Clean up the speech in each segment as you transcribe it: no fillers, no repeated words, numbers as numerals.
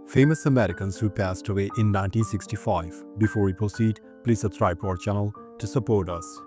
Famous Americans who passed away in 1965. Before we proceed, please subscribe to our channel to support us.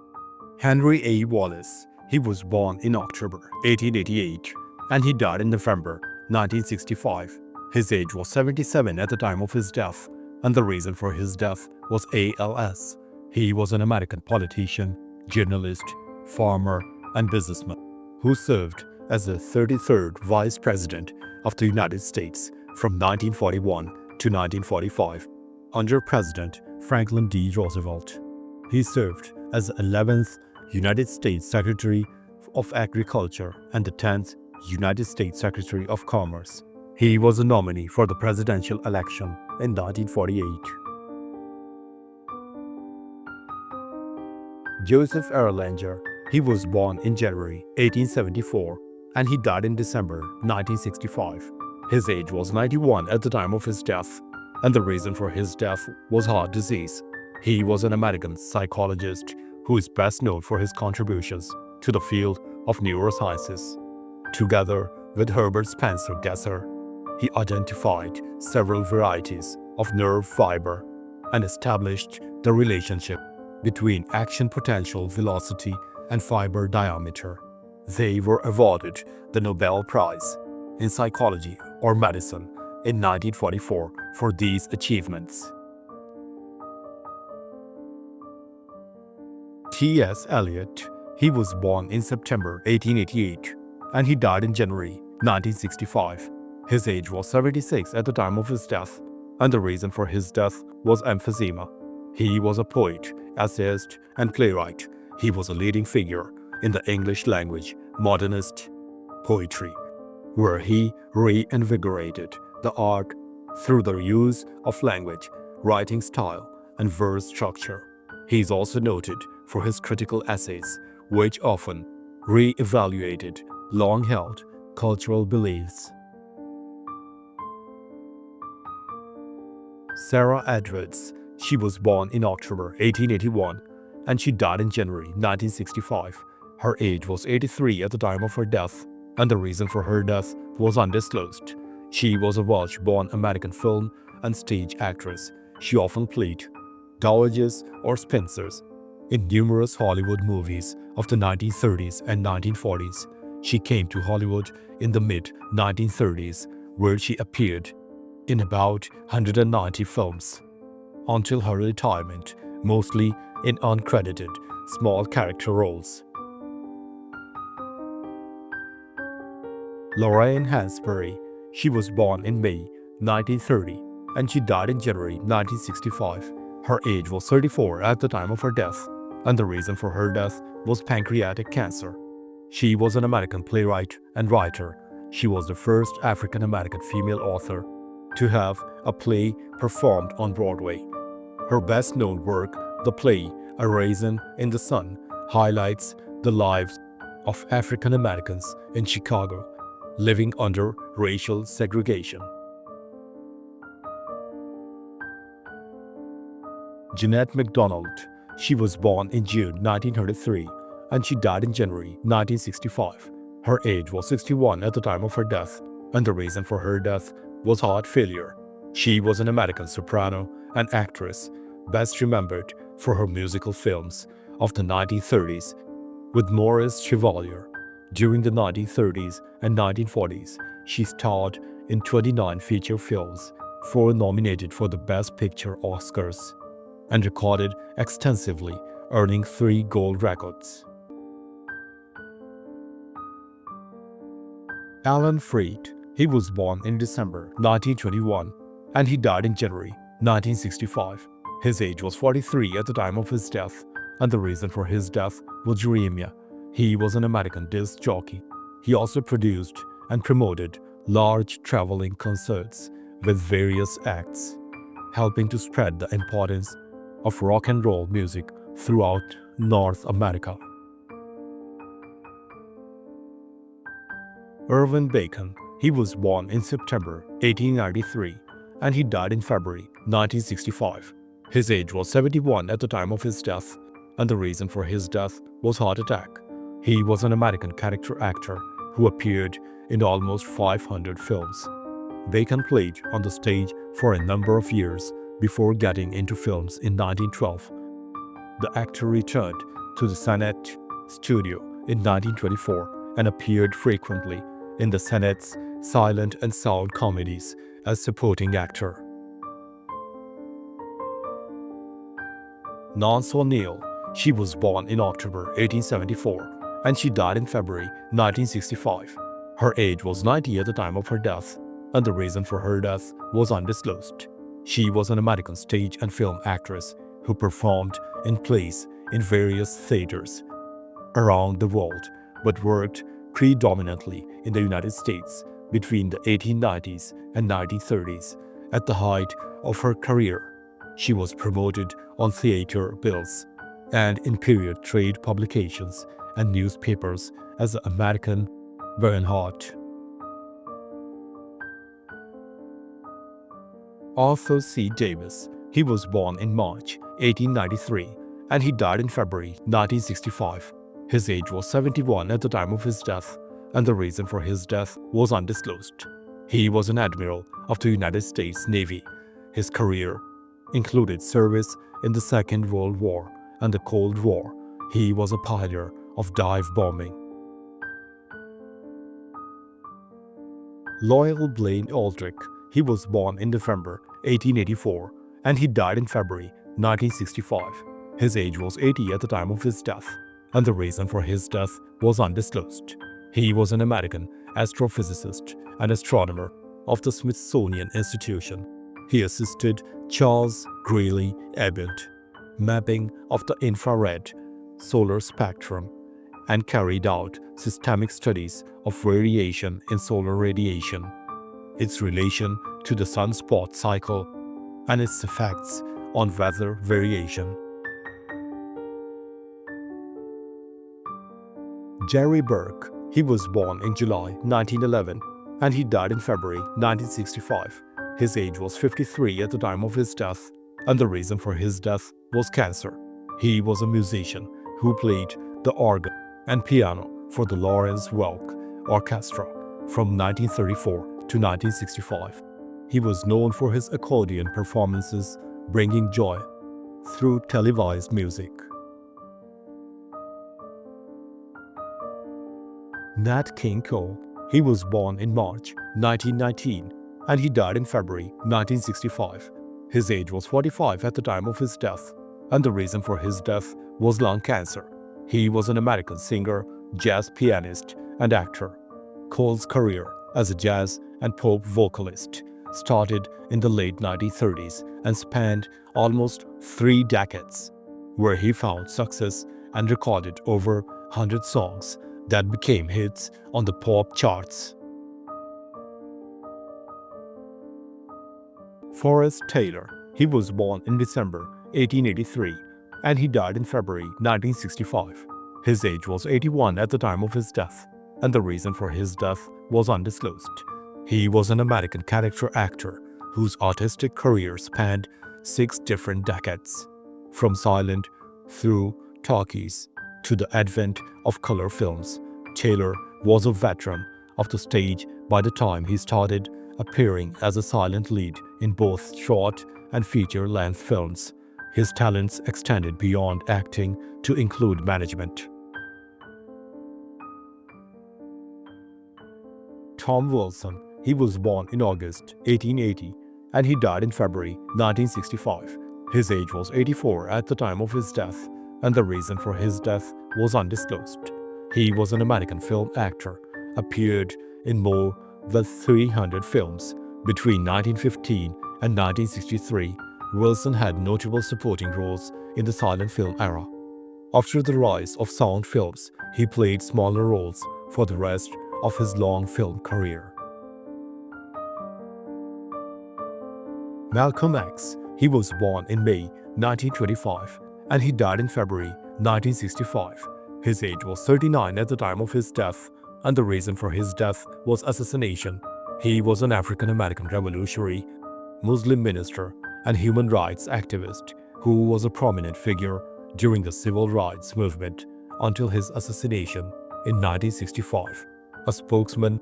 Henry A. Wallace. He was born in October 1888 and he died in November 1965. His age was 77 at the time of his death, and the reason for his death was ALS. He was an American politician, journalist, farmer, and businessman who served as the 33rd Vice President of the United States from 1941 to 1945 under President Franklin D. Roosevelt. He served as the 11th United States Secretary of Agriculture and the 10th United States Secretary of Commerce. He was a nominee for the presidential election in 1948. Joseph Erlanger. He was born in January 1874 and he died in December 1965. His age was 91 at the time of his death, and the reason for his death was heart disease. He was an American psychologist who is best known for his contributions to the field of neurosciences. Together with Herbert Spencer Gesser, he identified several varieties of nerve fiber and established the relationship between action potential velocity and fiber diameter. They were awarded the Nobel Prize in Psychology or Medicine in 1944 for these achievements. T.S. Eliot. He was born in September 1888 and he died in January 1965. His age was 76 at the time of his death, and the reason for his death was emphysema. He was a poet, essayist, and playwright. He was a leading figure in the English language modernist poetry, where he reinvigorated the art through the use of language, writing style, and verse structure. He is also noted for his critical essays, which often re-evaluated long-held cultural beliefs. Sarah Edwards. She was born in October 1881 and she died in January 1965. Her age was 83 at the time of her death, and the reason for her death was undisclosed. She was a Welsh-born American film and stage actress. She often played dowagers or spinsters in numerous Hollywood movies of the 1930s and 1940s. She came to Hollywood in the mid-1930s, where she appeared in about 190 films, until her retirement, mostly in uncredited small character roles. Lorraine Hansberry. She was born in May 1930 and she died in January 1965. Her age was 34 at the time of her death, and the reason for her death was pancreatic cancer. She was an American playwright and writer. She was the first African American female author to have a play performed on Broadway. Her best-known work, the play A Raisin in the Sun, highlights the lives of African Americans in Chicago living under racial segregation. Jeanette MacDonald. She was born in June 1933 and she died in January 1965. Her age was 61 at the time of her death, and the reason for her death was heart failure. She was an American soprano and actress, best remembered for her musical films of the 1930s with Maurice Chevalier. During the 1930s and 1940s, she starred in 29 feature films, 4 nominated for the Best Picture Oscars, and recorded extensively, earning 3 gold records. Alan Freed. He was born in December 1921 and he died in January 1965. His age was 43 at the time of his death, and the reason for his death was uremia. He was an American disc jockey. He also produced and promoted large traveling concerts with various acts, helping to spread the importance of rock and roll music throughout North America. Irving Bacon. He was born in September 1893 and he died in February 1965. His age was 71 at the time of his death, and the reason for his death was heart attack. He was an American character actor who appeared in almost 500 films. Bacon played on the stage for a number of years before getting into films in 1912. The actor returned to the Senate studio in 1924 and appeared frequently in the Senate's silent and sound comedies as supporting actor. Nance O'Neill. She was born in October 1874 and she died in February 1965. Her age was 90 at the time of her death, and the reason for her death was undisclosed. She was an American stage and film actress who performed in plays in various theaters around the world, but worked predominantly in the United States between the 1890s and 1930s. At the height of her career, she was promoted on theater bills and in period trade publications and newspapers as the American Bernhardt. Arthur C. Davis. He was born in March 1893 and he died in February 1965. His age was 71 at the time of his death, and the reason for his death was undisclosed. He was an admiral of the United States Navy. His career included service in the Second World War and the Cold War. He was a pioneer of dive bombing. Loyal Blaine Aldrich. He was born in November 1884 and he died in February 1965. His age was 80 at the time of his death, and the reason for his death was undisclosed. He was an American astrophysicist and astronomer of the Smithsonian Institution. He assisted Charles Greeley Abbott mapping of the infrared solar spectrum and carried out systematic studies of variation in solar radiation, its relation to the sunspot cycle, and its effects on weather variation. Jerry Burke. He was born in July 1911 and he died in February 1965. His age was 53 at the time of his death, and the reason for his death was cancer. He was a musician who played the organ and piano for the Lawrence Welk Orchestra from 1934 to 1965. He was known for his accordion performances, bringing joy through televised music. Nat King Cole. He was born in March 1919 and he died in February 1965. His age was 45 at the time of his death, and the reason for his death was lung cancer. He was an American singer, jazz pianist, and actor. Cole's career as a jazz and pop vocalist started in the late 1930s and spanned almost 3 decades, where he found success and recorded over 100 songs that became hits on the pop charts. Forrest Taylor. He was born in December 1883 and he died in February 1965. His age was 81 at the time of his death, and the reason for his death was undisclosed. He was an American character actor whose artistic career spanned 6 different decades, from silent through talkies to the advent of color films. Taylor was a veteran of the stage by the time he started appearing as a silent lead in both short and feature-length films. His talents extended beyond acting to include management. Tom Wilson. He was born in August 1880 and he died in February 1965. His age was 84 at the time of his death, and the reason for his death was undisclosed. He was an American film actor, appeared in more than 300 films. Between 1915 and 1963, Wilson had notable supporting roles in the silent film era. After the rise of sound films, he played smaller roles for the rest of his long film career. Malcolm X. He was born in May 1925 and he died in February 1965. His age was 39 at the time of his death, and the reason for his death was assassination. He was an African-American revolutionary, Muslim minister, and human rights activist who was a prominent figure during the civil rights movement until his assassination in 1965. A spokesman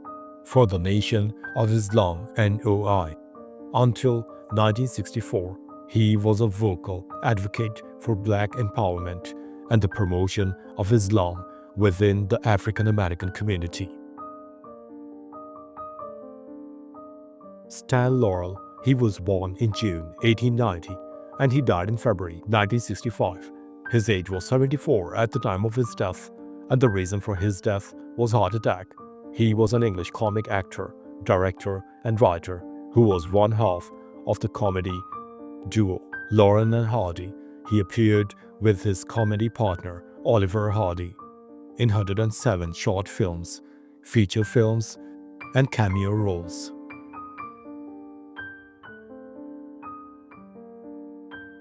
for the Nation of Islam (NOI). Until 1964, he was a vocal advocate for black empowerment and the promotion of Islam within the African American community. Stan Laurel, he was born in June 1890 and he died in February 1965. His age was 74 at the time of his death, and the reason for his death was heart attack. He was an English comic actor, director, and writer who was one half of the comedy duo Laurel and Hardy. He appeared with his comedy partner Oliver Hardy in 107 short films, feature films, and cameo roles.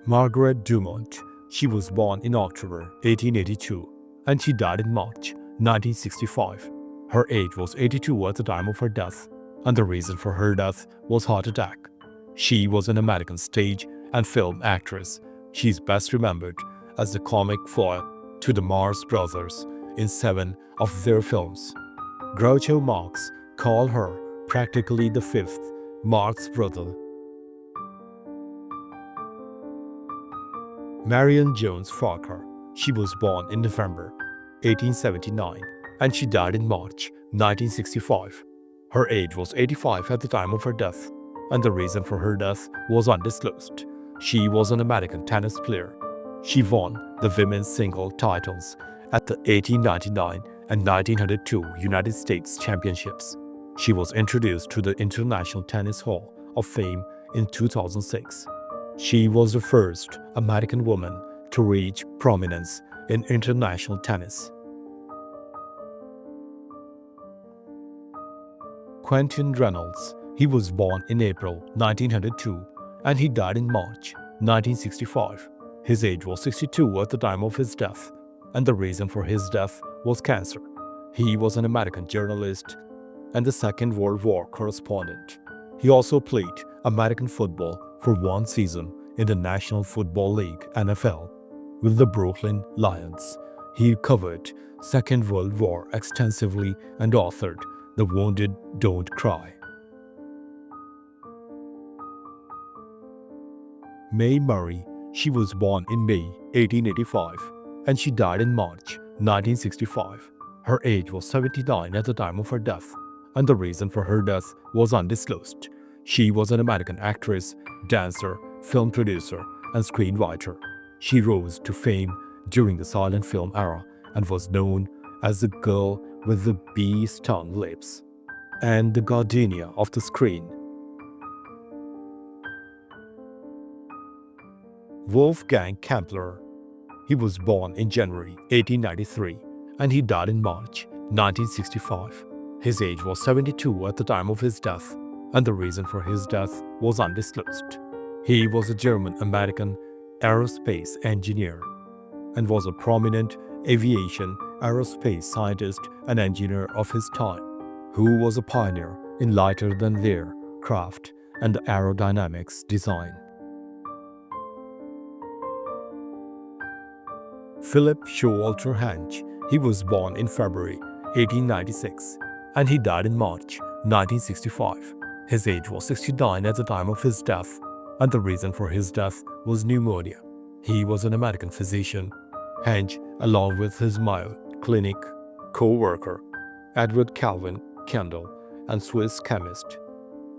Margaret Dumont, she was born in October 1882 and she died in March 1965. Her age was 82 at the time of her death, and the reason for her death was heart attack. She was an American stage and film actress. She's best remembered as the comic foil to the Marx Brothers in 7 of their films. Groucho Marx called her practically the fifth Marx brother. Marion Jones Farquhar, she was born in November 1879 and she died in March 1965. Her age was 85 at the time of her death, and the reason for her death was undisclosed. She was an American tennis player. She won the women's single titles at the 1899 and 1902 United States Championships. She was introduced to the International Tennis Hall of Fame in 2006. She was the first American woman to reach prominence in international tennis. Quentin Reynolds, he was born in April 1902 and he died in March 1965. His age was 62 at the time of his death, and the reason for his death was cancer. He was an American journalist and the Second World War correspondent. He also played American football for one season in the National Football League (NFL) with the Brooklyn Lions. He covered Second World War extensively and authored The Wounded Don't Cry. Mae Murray, she was born in May 1885 and she died in March 1965. Her age was 79 at the time of her death, and the reason for her death was undisclosed. She was an American actress, dancer, film producer, and screenwriter. She rose to fame during the silent film era and was known as the girl with the bee-stung lips and the gardenia of the screen. Wolfgang Kempler, he was born in January 1893 and he died in March 1965. His age was 72 at the time of his death, and the reason for his death was undisclosed. He was a German-American aerospace engineer and was a prominent aviation aerospace scientist and engineer of his time, who was a pioneer in lighter-than-air craft and aerodynamics design. Philip Showalter Hench, he was born in February 1896 and he died in March 1965. His age was 69 at the time of his death, and the reason for his death was pneumonia. He was an American physician. Hench, along with his Mayo Clinic co-worker Edward Calvin Kendall and Swiss chemist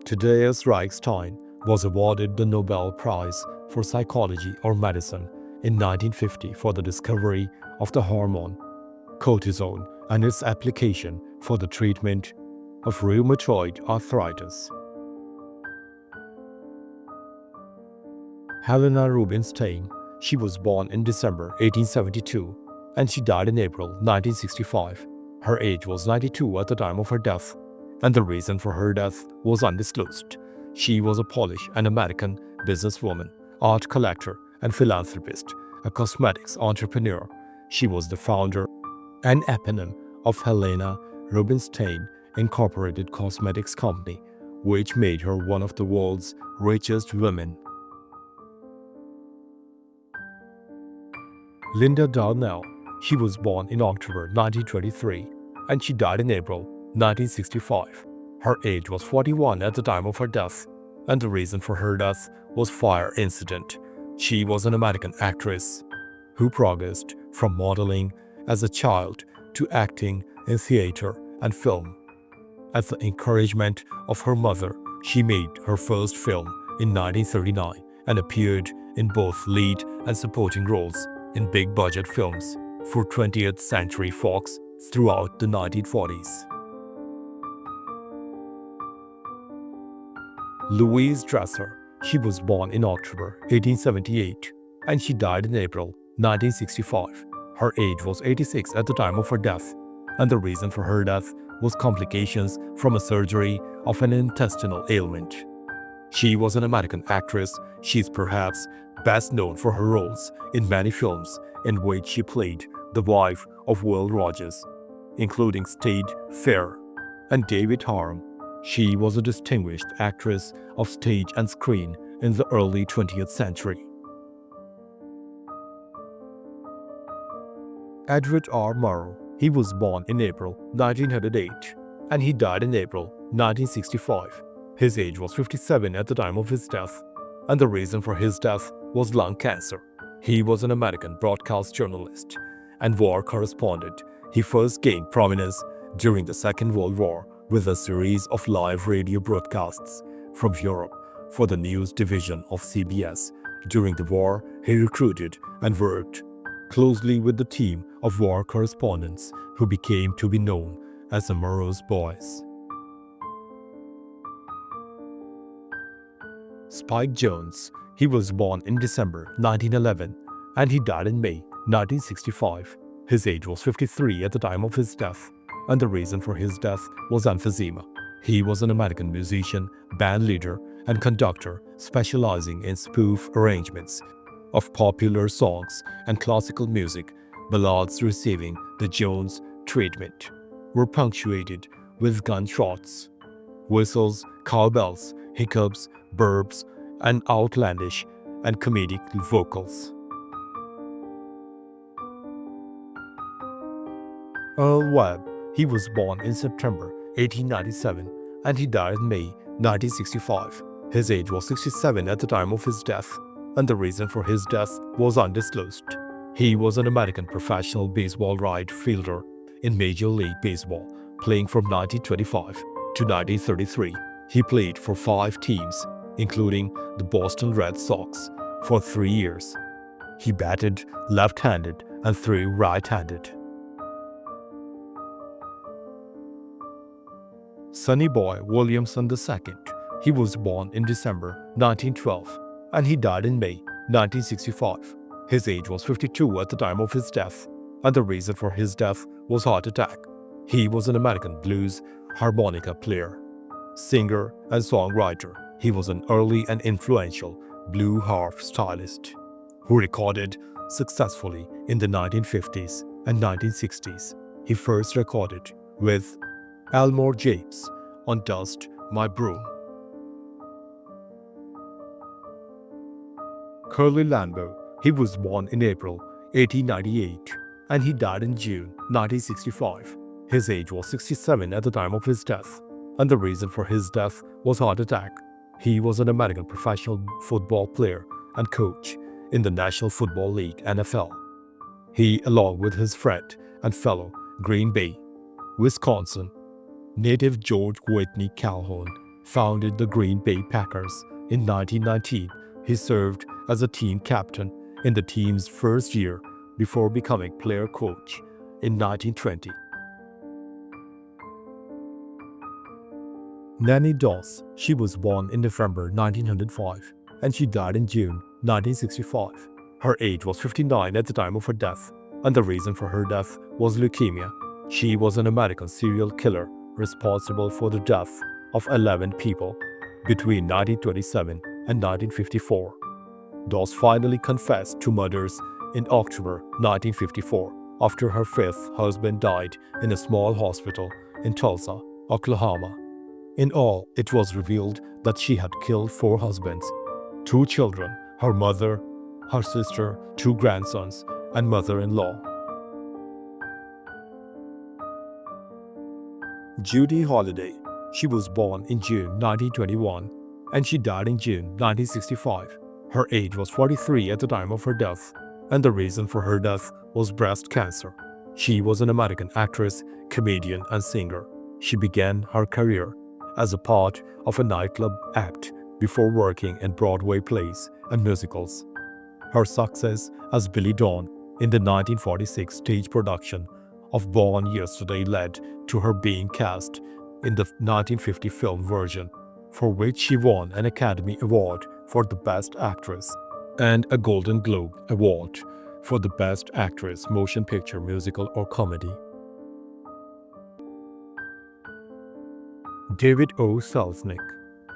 Thaddeus Reichstein, was awarded the Nobel Prize for Psychology or Medicine in 1950 for the discovery of the hormone cortisone and its application for the treatment of rheumatoid arthritis. Helena Rubinstein, she was born in December 1872 and she died in April 1965. Her age was 92 at the time of her death, and the reason for her death was undisclosed. She was a Polish and American businesswoman, art collector, and philanthropist, a cosmetics entrepreneur. She was the founder and eponym of Helena Rubinstein Incorporated Cosmetics Company, which made her one of the world's richest women. Linda Darnell, she was born in October 1923 and she died in April 1965. Her age was 41 at the time of her death, and the reason for her death was fire incident. She was an American actress who progressed from modeling as a child to acting in theater and film. At the encouragement of her mother, she made her first film in 1939 and appeared in both lead and supporting roles in big-budget films for 20th Century Fox throughout the 1940s. Louise Dresser. She was born in October 1878 and she died in April 1965. Her age was 86 at the time of her death, and the reason for her death was complications from a surgery of an intestinal ailment. She was an American actress. She is perhaps best known for her roles in many films in which she played the wife of Will Rogers, including State Fair and David Harum. She was a distinguished actress of stage and screen in the early 20th century. Edward R. Murrow. He was born in April 1908 and he died in April 1965. His age was 57 at the time of his death, and the reason for his death was lung cancer. He was an American broadcast journalist and war correspondent. He first gained prominence during the Second World War with a series of live radio broadcasts from Europe for the news division of CBS. During the war, he recruited and worked closely with the team of war correspondents who became to be known as the Murrow's Boys. Spike Jonze. He was born in December 1911 and he died in May 1965. His age was 53 at the time of his death, and the reason for his death was emphysema. He was an American musician, band leader, and conductor specializing in spoof arrangements of popular songs and classical music. Ballads receiving the Jonze treatment were punctuated with gunshots, whistles, cowbells, hiccups, burps, and outlandish and comedic vocals. Earl Webb. He was born in September 1897 and he died in May 1965. His age was 67 at the time of his death, and the reason for his death was undisclosed. He was an American professional baseball right fielder in Major League Baseball, playing from 1925 to 1933. He played for 5 teams, including the Boston Red Sox, for 3 years. He batted left-handed and threw right-handed. Sonny Boy Williamson II. He was born in December 1912 and he died in May 1965. His age was 52 at the time of his death, and the reason for his death was heart attack. He was an American blues harmonica player, singer, and songwriter. He was an early and influential blue harp stylist who recorded successfully in the 1950s and 1960s. He first recorded with Elmore James on Dust My Broom. Curly Lambeau. He was born in April 1898 and he died in June 1965. His age was 67 at the time of his death, and the reason for his death was heart attack. He was an American professional football player and coach in the National Football League (NFL). He, along with his friend and fellow Green Bay, Wisconsin native George Whitney Calhoun, founded the Green Bay Packers in 1919. He served as a team captain in the team's first year before becoming player coach in 1920. Nanny Doss. She was born in November 1905 and she died in June 1965. Her age was 59 at the time of her death, and the reason for her death was leukemia. She was an American serial killer responsible for the death of 11 people between 1927 and 1954. Doss finally confessed to murders in October 1954 after her fifth husband died in a small hospital in Tulsa, Oklahoma. In all, it was revealed that she had killed 4 husbands, 2 children, her mother, her sister, 2 grandsons, and mother-in-law. Judy Holliday. She was born in June 1921 and she died in June 1965. Her age was 43 at the time of her death, and the reason for her death was breast cancer. She was an American actress, comedian, and singer. She began her career as a part of a nightclub act before working in Broadway plays and musicals. Her success as Billy Dawn in the 1946 stage production of Born Yesterday led to her being cast in the 1950 film version, for which she won an Academy Award for the Best Actress and a Golden Globe Award for the Best Actress Motion Picture, Musical, or Comedy. David O. Selznick.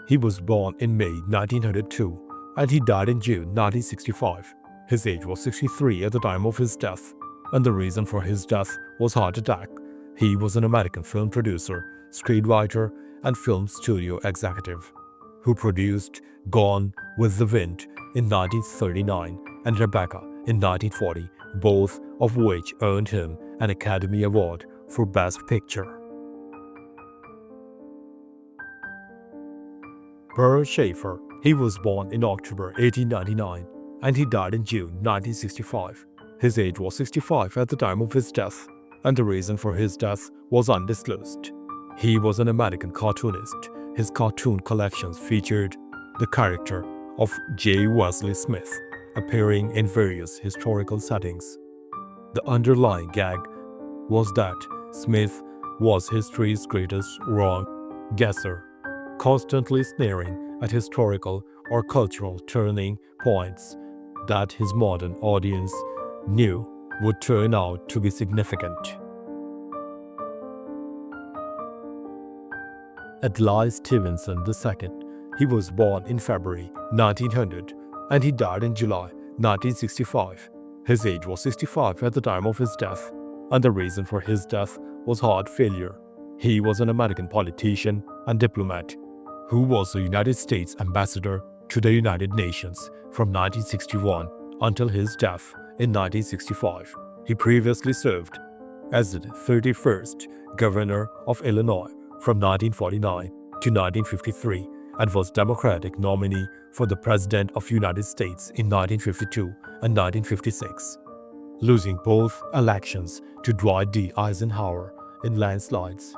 He was born in May 1902 and he died in June 1965. His age was 63 at the time of his death, and the reason for his death was heart attack. He was an American film producer, screenwriter, and film studio executive who produced Gone with the Wind in 1939 and Rebecca in 1940, both of which earned him an Academy Award for Best Picture. Burr Schaeffer. He was born in October 1899 and he died in June 1965. His age was 65 at the time of his death, and the reason for his death was undisclosed. He was an American cartoonist. His cartoon collections featured the character of J. Wesley Smith, appearing in various historical settings. The underlying gag was that Smith was history's greatest wrong guesser, constantly snaring at historical or cultural turning points that his modern audience knew would turn out to be significant. Adlai Stevenson II. He was born in February 1900 and he died in July 1965. His age was 65 at the time of his death, and the reason for his death was heart failure. He was an American politician and diplomat who was the United States ambassador to the United Nations from 1961 until his death in 1965. He previously served as the 31st governor of Illinois from 1949 to 1953 and was Democratic nominee for the President of the United States in 1952 and 1956, losing both elections to Dwight D. Eisenhower in landslides.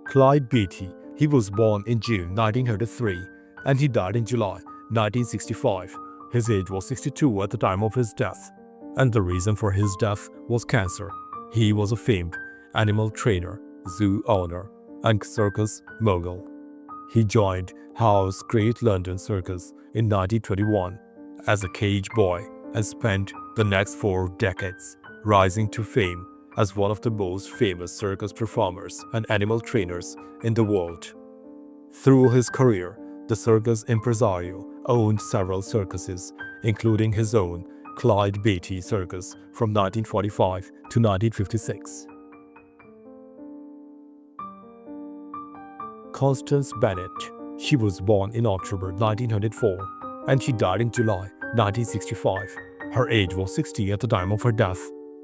Clyde Beatty. He was born in June 1903 and he died in July 1965. His age was 62 at the time of his death, and the reason for his death was cancer. He was a famed animal trainer, zoo owner, and circus mogul. He joined Howe's Great London Circus in 1921 as a cage boy and spent the next 4 decades rising to fame as one of the most famous circus performers and animal trainers in the world. Through his career, the circus impresario owned several circuses, including his own Clyde Beatty Circus from 1945 to 1956. Constance Bennett. She was born in October 1904 and she died in July 1965. Her age was 60 at the time of her death,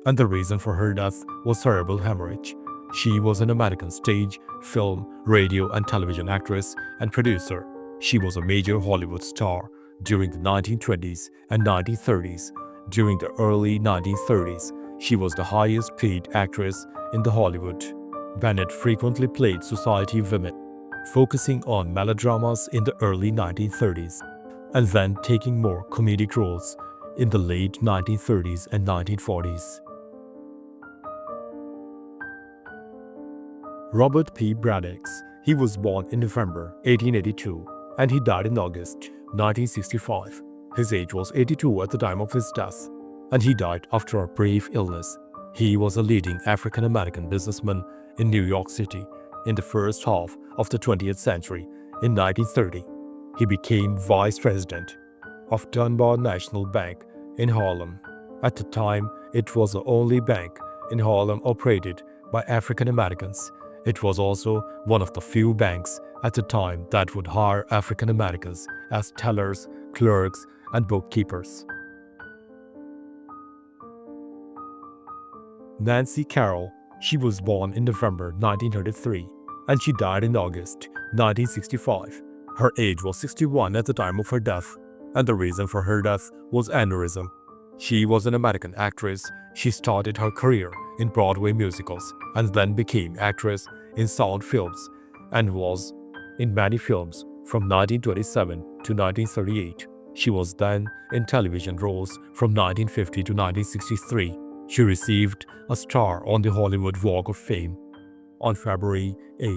and the reason for her death was cerebral hemorrhage. She was an American stage, film, radio, and television actress and producer. She was a major Hollywood star during the 1920s and 1930s. During the early 1930s, she was the highest paid actress in the Hollywood. Bennett frequently played society women, focusing on melodramas in the early 1930s, and then taking more comedic roles in the late 1930s and 1940s. Robert P. Braddock. He was born in November 1882 and he died in August 1965. His age was 82 at the time of his death, and he died after a brief illness. He was a leading African-American businessman in New York City in the first half of the 20th century. In 1930, he became vice president of Dunbar National Bank in Harlem. At the time, it was the only bank in Harlem operated by African Americans. It was also one of the few banks at the time that would hire African Americans as tellers, clerks, and bookkeepers. Nancy Carroll. She was born in November 1933 and she died in August 1965. Her age was 61 at the time of her death, and the reason for her death was aneurysm. She was an American actress. She started her career in Broadway musicals and then became actress in sound films and was in many films from 1927 to 1938. She was then in television roles from 1950 to 1963. She received a star on the Hollywood Walk of Fame on February 8,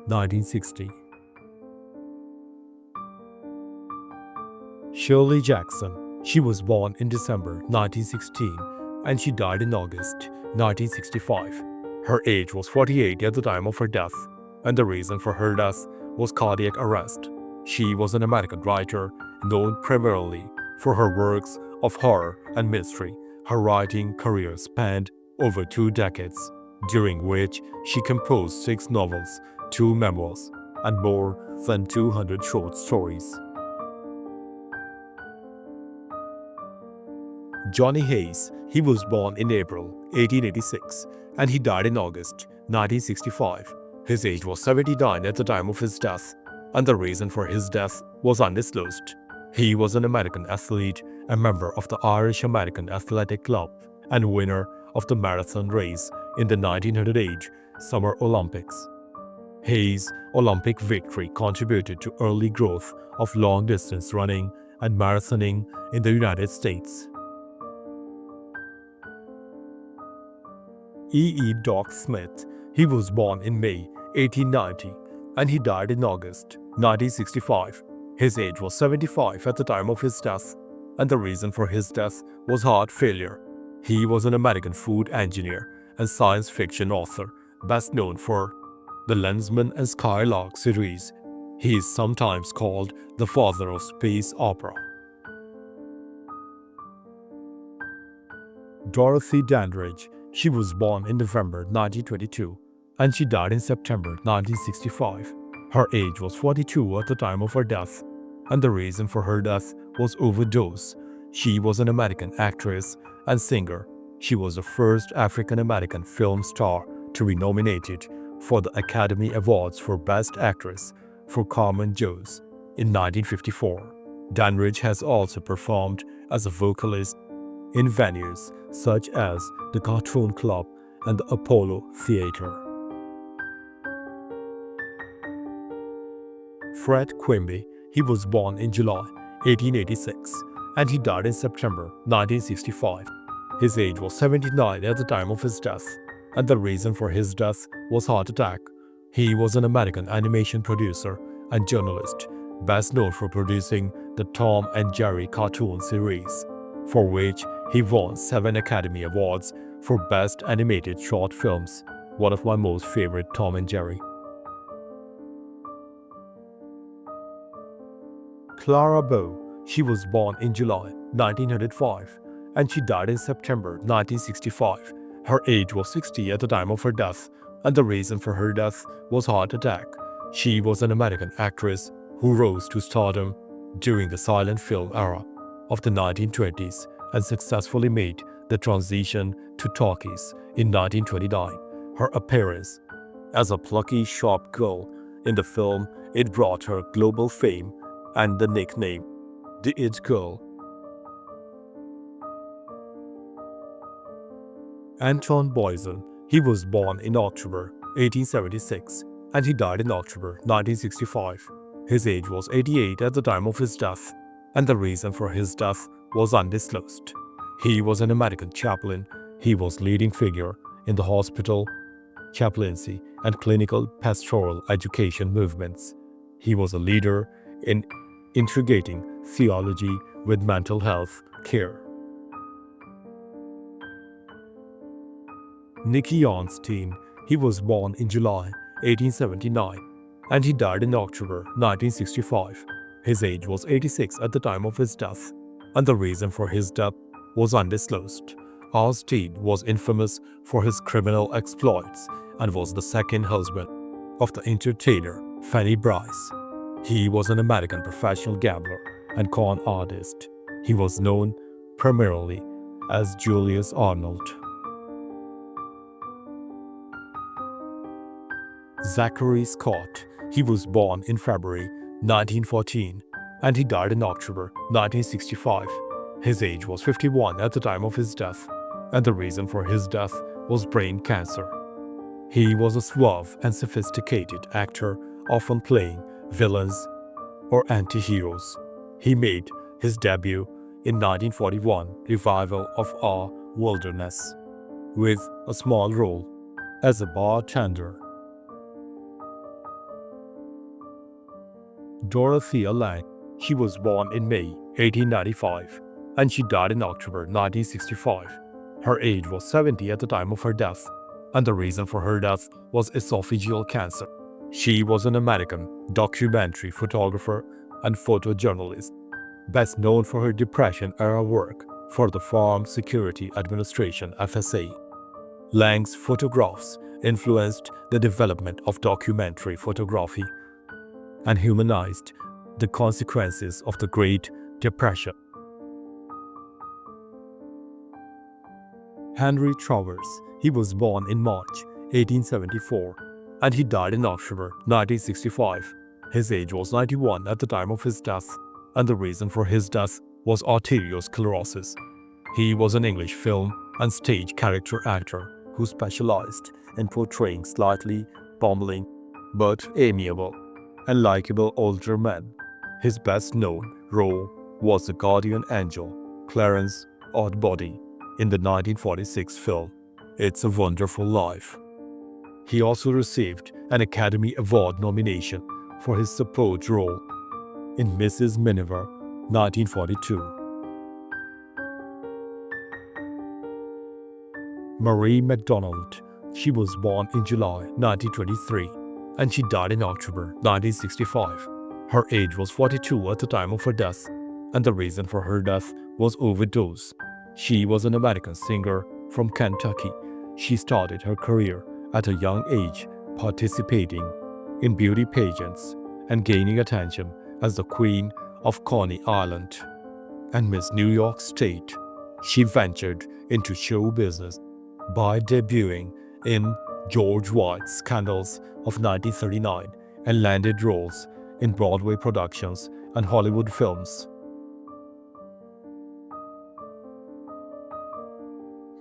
1960. Shirley Jackson. She was born in December 1916 and she died in August 1965. Her age was 48 at the time of her death, and the reason for her death was cardiac arrest. She was an American writer known primarily for her works of horror and mystery. Her writing career spanned over 2 decades, during which she composed 6 novels, 2 memoirs, and more than 200 short stories. Johnny Hayes. He was born in April 1886 and he died in August 1965. His age was 79 at the time of his death, and the reason for his death was undisclosed. He was an American athlete, a member of the Irish American Athletic Club, and winner of the marathon race in the 1908 Summer Olympics. Hayes' Olympic victory contributed to early growth of long-distance running and marathoning in the United States. E. Doc Smith. He was born in May 1890 and he died in August 1965. His age was 75 at the time of his death, and the reason for his death was heart failure. He was an American food engineer and science fiction author, best known for the Lensman and Skylark series. He is sometimes called the father of space opera. Dorothy Dandridge. She was born in November 1922 and she died in September 1965. Her age was 42 at the time of her death, and the reason for her death was overdose. She was an American actress and singer. She was the first African-American film star to be nominated for the Academy Awards for Best Actress for Carmen Jones in 1954. Dandridge has also performed as a vocalist in venues such as the Cartoon Club and the Apollo Theater. Fred Quimby. He was born in July 1886 and he died in September 1965. His age was 79 at the time of his death, and the reason for his death was heart attack. He was an American animation producer and journalist, best known for producing the Tom and Jerry cartoon series, for which he won 7 Academy Awards for Best Animated Short Films, one of my most favorite Tom and Jerry. Clara Bow. She was born in July 1905 and she died in September 1965. Her age was 60 at the time of her death, and the reason for her death was heart attack. She was an American actress who rose to stardom during the silent film era of the 1920s and successfully made the transition to talkies in 1929. Her appearance as a plucky shop girl in the film It brought her global fame and the nickname the It Girl. Anton Boysen. He was born in October 1876 and he died in October 1965. His age was 88 at the time of his death, and the reason for his death was undisclosed. He was an American chaplain. He was leading figure in the hospital, chaplaincy, and clinical pastoral education movements. He was a leader in integrating theology with mental health care. Nicky Ornstein. He was born in July 1879 and he died in October 1965. His age was 86 at the time of his death, and the reason for his death was undisclosed. Ornstein was infamous for his criminal exploits and was the second husband of the entertainer Fanny Brice. He was an American professional gambler and con artist. He was known primarily as Julius Arnold. Zachary Scott. He was born in February 1914 and he died in October 1965. His age was 51 at the time of his death, and the reason for his death was brain cancer. He was a suave and sophisticated actor, often playing villains or anti-heroes. He made his debut in 1941 revival of Our Wilderness with a small role as a bartender. Dorothea Lange. She was born in May 1895 and she died in October 1965. Her age was 70 at the time of her death, and the reason for her death was esophageal cancer. She was an American documentary photographer and photojournalist, best known for her Depression-era work for the Farm Security Administration (FSA). Lange's photographs influenced the development of documentary photography and humanized the consequences of the Great Depression. Henry Travers. He was born in March 1874 and he died in October 1965. His age was 91 at the time of his death, and the reason for his death was arteriosclerosis. He was an English film and stage character actor who specialized in portraying slightly bumbling but amiable and likable older men. His best-known role was the guardian angel, Clarence Oddbody, in the 1946 film It's a Wonderful Life. He also received an Academy Award nomination for his support role in Mrs. Miniver, 1942. Marie MacDonald. She was born in July 1923 and she died in October 1965. Her age was 42 at the time of her death, and the reason for her death was overdose. She was an American singer from Kentucky. She started her career at a young age, participating in beauty pageants and gaining attention as the Queen of Coney Island and Miss New York State. She ventured into show business by debuting in George White's Scandals of 1939 and landed roles in Broadway productions and Hollywood films.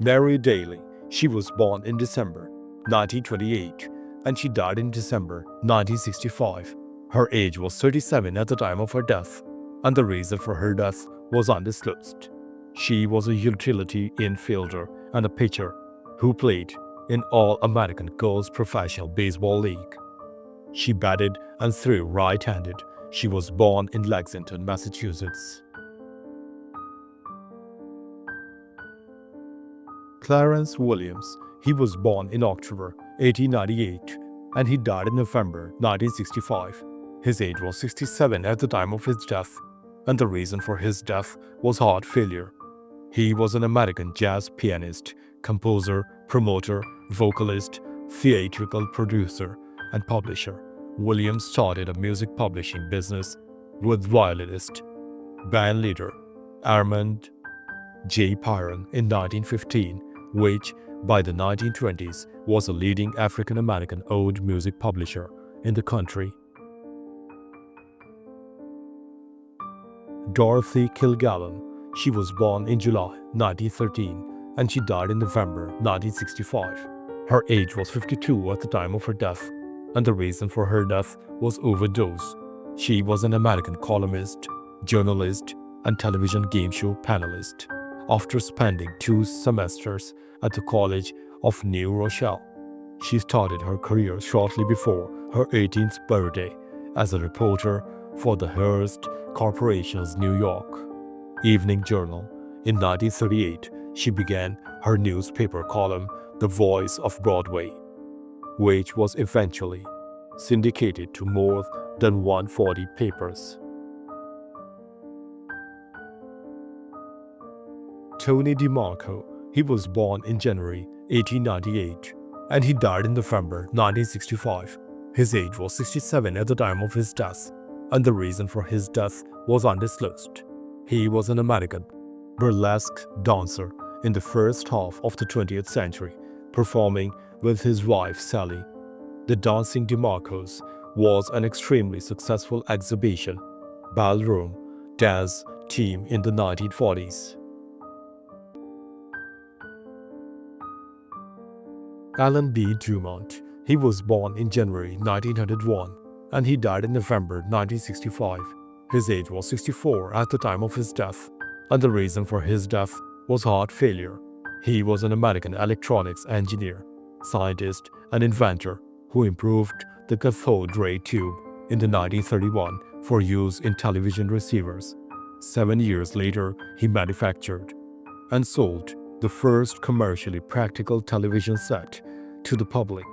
Mary Daly. She was born in December 1928 and she died in December 1965. Her age was 37 at the time of her death, and the reason for her death was undisclosed. She was a utility infielder and a pitcher who played in All-American Girls Professional Baseball League. She batted and threw right-handed. She was born in Lexington, Massachusetts. Clarence Williams. He was born in October 1898 and he died in November 1965. His age was 67 at the time of his death, and the reason for his death was heart failure. He was an American jazz pianist, composer, promoter, vocalist, theatrical producer, and publisher. Williams started a music publishing business with violinist, band leader Armand J. Piron in 1915, which by the 1920s was a leading African-American oud music publisher in the country. Dorothy Kilgallen. She was born in July 1913 and she died in November 1965. Her age was 52 at the time of her death, and the reason for her death was overdose. She was an American columnist, journalist, and television game show panelist. After spending 2 semesters at the College of New Rochelle, she started her career shortly before her 18th birthday as a reporter for the Hearst Corporation's New York Evening Journal. In 1938, she began her newspaper column, The Voice of Broadway, which was eventually syndicated to more than 140 papers. Tony DeMarco. He was born in January 1898 and he died in November 1965. His age was 67 at the time of his death, and the reason for his death was undisclosed. He was an American burlesque dancer in the first half of the 20th century, performing with his wife Sally The Dancing DeMarcos was an extremely successful exhibition ballroom dance team in the 1940s. Alan B. Dumont. He was born in January 1901 and he died in November 1965. His age was 64 at the time of his death, and the reason for his death was heart failure. He was an American electronics engineer, scientist, and inventor who improved the cathode ray tube in the 1931 for use in television receivers. 7 years later, he manufactured and sold the first commercially practical television set to the public.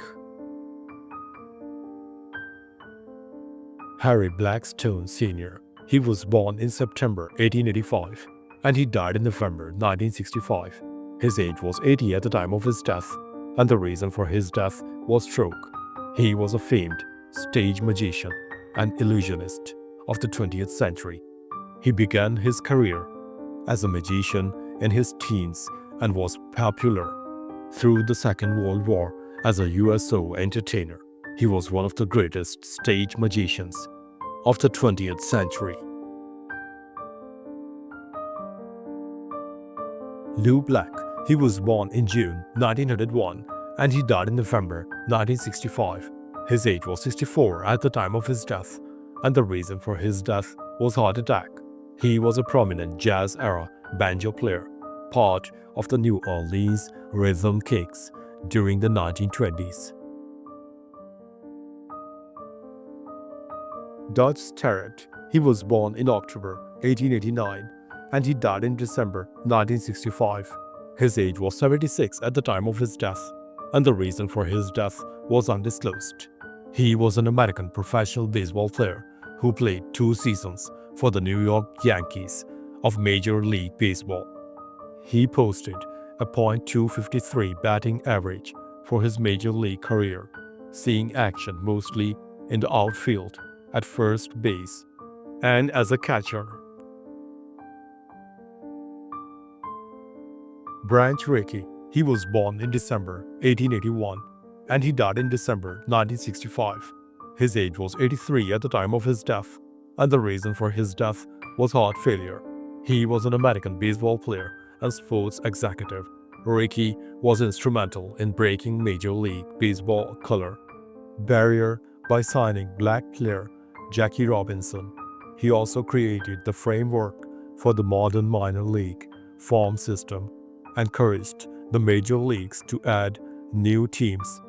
Harry Blackstone Sr. He was born in September 1885 and he died in November 1965. His age was 80 at the time of his death, and the reason for his death was stroke. He was a famed stage magician and illusionist of the 20th century. He began his career as a magician in his teens and was popular through the Second World War as a USO entertainer. He was one of the greatest stage magicians of the 20th century. Lou Black. He was born in June 1901 and he died in November 1965. His age was 64 at the time of his death, and the reason for his death was heart attack. He was a prominent jazz-era banjo player, part of the New Orleans Rhythm Kicks during the 1920s. Dodge Starrett. He was born in October 1889 and he died in December 1965. His age was 76 at the time of his death, and the reason for his death was undisclosed. He was an American professional baseball player who played 2 seasons for the New York Yankees of Major League Baseball. He posted a .253 batting average for his Major League career, seeing action mostly in the outfield, at first base, and as a catcher. Branch Rickey. He was born in December 1881 and he died in December 1965. His age was 83 at the time of his death, and the reason for his death was heart failure. He was an American baseball player and sports executive. Rickey was instrumental in breaking Major League Baseball color barrier by signing black player Jackie Robinson. He also created the framework for the modern minor league farm system, encouraged the major leagues to add new teams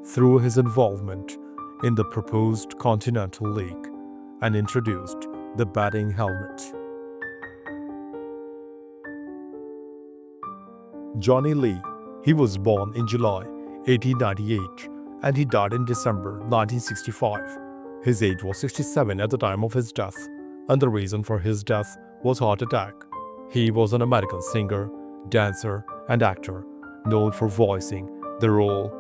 through his involvement in the proposed Continental League, and introduced the batting helmet. Johnny Lee. He was born in July 1898 and he died in December 1965. His age was 67 at the time of his death, and the reason for his death was heart attack. He was an American singer, dancer, and actor, known for voicing the role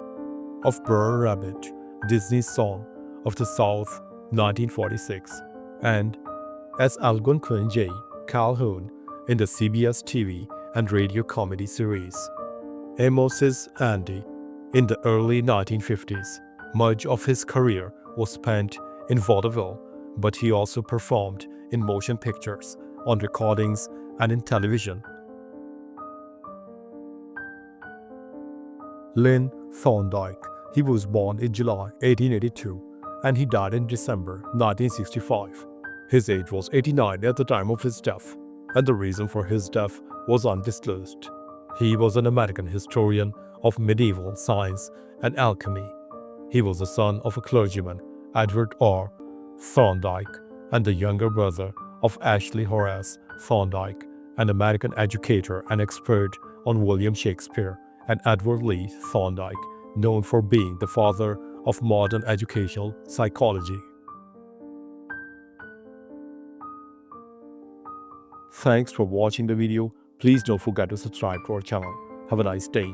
of Brer Rabbit, Disney's Song of the South 1946, and as Algonquin J. Calhoun in the CBS TV and radio comedy series Amos's Andy in the early 1950s. Much of his career was spent in vaudeville, but he also performed in motion pictures, on recordings, and in television. Lynn Thorndike. He was born in July 1882 and he died in December 1965. His age was 89 at the time of his death, and the reason for his death was undisclosed. He was an American historian of medieval science and alchemy. He was the son of a clergyman, Edward R. Thorndike, and the younger brother of Ashley Horace Thorndike, an American educator and expert on William Shakespeare, and Edward Lee Thorndike, known for being the father of modern educational psychology. Thanks for watching the video. Please don't forget to subscribe to our channel. Have a nice day.